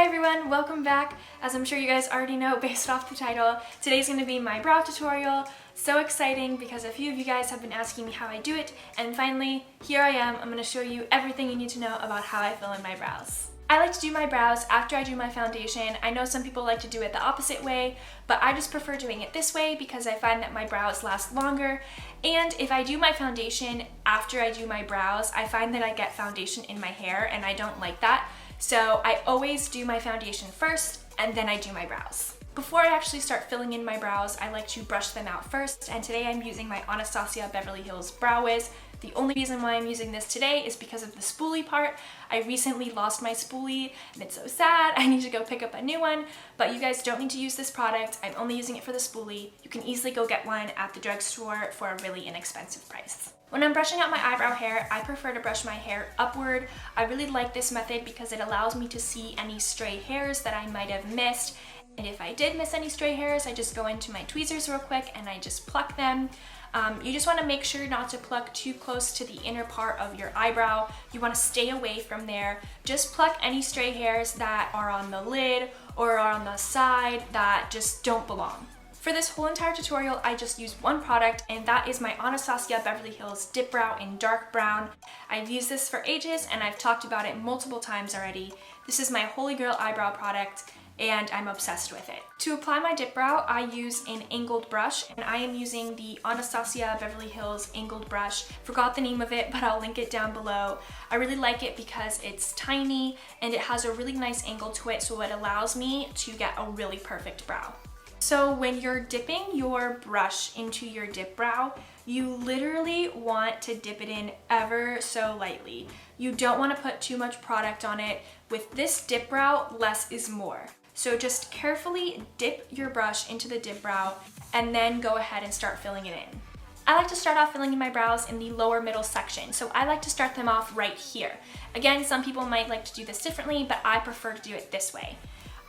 Hi everyone, welcome back. As I'm sure you guys already know based off the title, today's going to be my brow tutorial. So exciting because a few of you guys have been asking me how I do it, and finally, here I am. I'm going to show you everything you need to know about how I fill in my brows. I like to do my brows after I do my foundation. I know some people like to do it the opposite way, but I just prefer doing it this way because I find that my brows last longer. And if I do my foundation after I do my brows, I find that I get foundation in my hair and I don't like that. So I always do my foundation first and then I do my brows. Before I actually start filling in my brows, I like to brush them out first, and today I'm using my Anastasia Beverly Hills Brow Wiz. The only reason why I'm using this today is because of the spoolie part. I recently lost my spoolie and it's so sad. I need to go pick up a new one, but you guys don't need to use this product. I'm only using it for the spoolie. You can easily go get one at the drugstore for a really inexpensive price. When I'm brushing out my eyebrow hair, I prefer to brush my hair upward. I really like this method because it allows me to see any stray hairs that I might have missed. And if I did miss any stray hairs, I just go into my tweezers real quick and I just pluck them. You just want to make sure not to pluck too close to the inner part of your eyebrow. You want to stay away from there. Just pluck any stray hairs that are on the lid or are on the side that just don't belong. For this whole entire tutorial, I just use one product, and that is my Anastasia Beverly Hills Dip Brow in dark brown. I've used this for ages and I've talked about it multiple times already. This is my holy grail eyebrow product and I'm obsessed with it. To apply my dip brow, I use an angled brush, and I am using the Anastasia Beverly Hills angled brush. Forgot the name of it, but I'll link it down below. I really like it because it's tiny and it has a really nice angle to it, so it allows me to get a really perfect brow. So when you're dipping your brush into your dip brow, you literally want to dip it in ever so lightly. You don't want to put too much product on it. With this dip brow, less is more. So just carefully dip your brush into the dip brow and then go ahead and start filling it in. I like to start off filling in my brows in the lower middle section, so I like to start them off right here. Again, some people might like to do this differently, but I prefer to do it this way.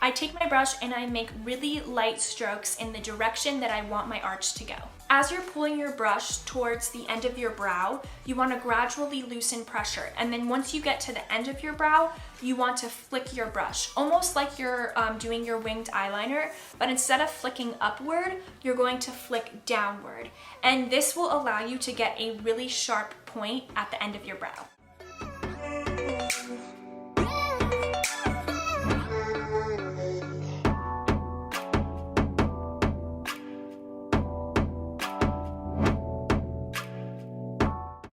I take my brush and I make really light strokes in the direction that I want my arch to go. As you're pulling your brush towards the end of your brow, you want to gradually loosen pressure, and then once you get to the end of your brow, you want to flick your brush, almost like you're doing your winged eyeliner, but instead of flicking upward, you're going to flick downward, and this will allow you to get a really sharp point at the end of your brow.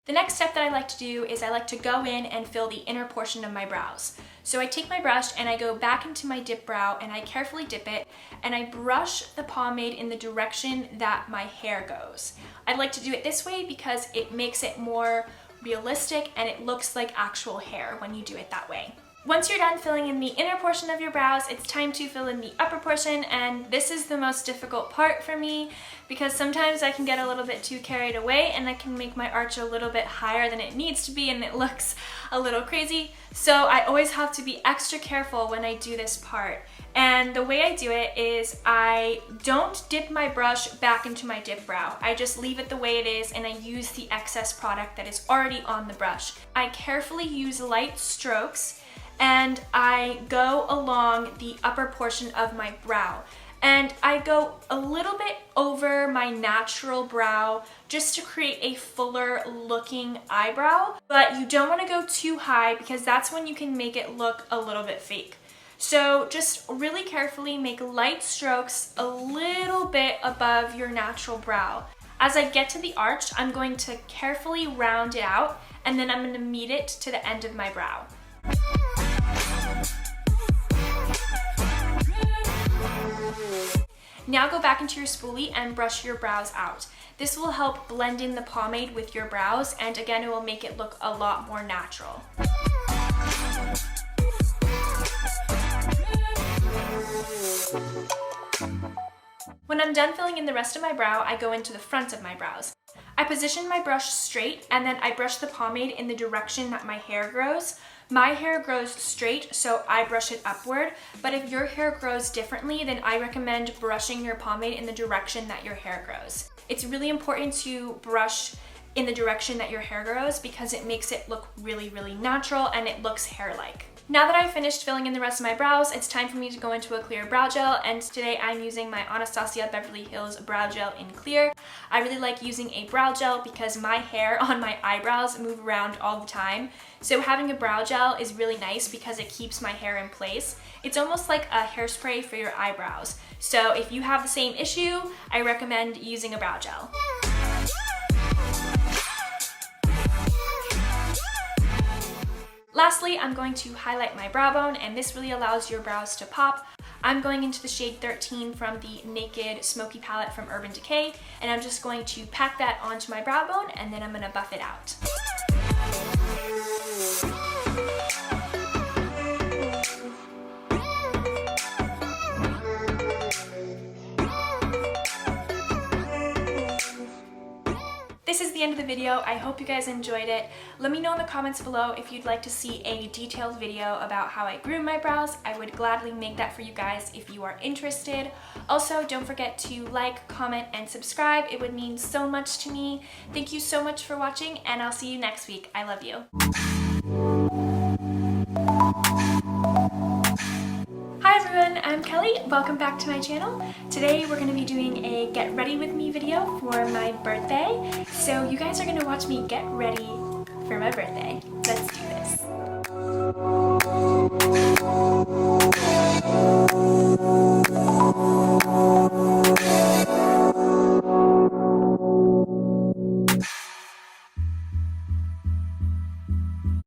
The next step that I like to do is I like to go in and fill the inner portion of my brows. So I take my brush and I go back into my dip brow and I carefully dip it and I brush the pomade in the direction that my hair goes. I like to do it this way because it makes it more realistic and it looks like actual hair when you do it that way. Once you're done filling in the inner portion of your brows, it's time to fill in the upper portion, and this is the most difficult part for me because sometimes I can get a little bit too carried away and I can make my arch a little bit higher than it needs to be and it looks a little crazy. So I always have to be extra careful when I do this part. And the way I do it is I don't dip my brush back into my dip brow. I just leave it the way it is and I use the excess product that is already on the brush. I carefully use light strokes and I go along the upper portion of my brow. And I go a little bit over my natural brow just to create a fuller looking eyebrow. But you don't want to go too high because that's when you can make it look a little bit fake. So just really carefully make light strokes a little bit above your natural brow. As I get to the arch, I'm going to carefully round it out and then I'm going to meet it to the end of my brow. Now go back into your spoolie and brush your brows out. This will help blend in the pomade with your brows, and again, it will make it look a lot more natural. When I'm done filling in the rest of my brow, I go into the front of my brows. I position my brush straight and then I brush the pomade in the direction that my hair grows. My hair grows straight, so I brush it upward, but if your hair grows differently, then I recommend brushing your pomade in the direction that your hair grows. It's really important to brush in the direction that your hair grows because it makes it look really, really natural and it looks hair-like. Now that I've finished filling in the rest of my brows, it's time for me to go into a clear brow gel, and today I'm using my Anastasia Beverly Hills brow gel in clear. I really like using a brow gel because my hair on my eyebrows move around all the time. So having a brow gel is really nice because it keeps my hair in place. It's almost like a hairspray for your eyebrows. So if you have the same issue, I recommend using a brow gel. Lastly, I'm going to highlight my brow bone, and this really allows your brows to pop. I'm going into the shade 13 from the Naked Smoky palette from Urban Decay, and I'm just going to pack that onto my brow bone, and then I'm going to buff it out. This is the end of the video. I hope you guys enjoyed it. Let me know in the comments below if you'd like to see a detailed video about how I groom my brows. I would gladly make that for you guys if you are interested. Also, don't forget to like, comment, and subscribe. It would mean so much to me. Thank you so much for watching, and I'll see you next week. I love you. Hi everyone, I'm Kelly. Welcome back to my channel. Today we're going to be doing a get ready with me video for my birthday. So you guys are going to watch me get ready for my birthday.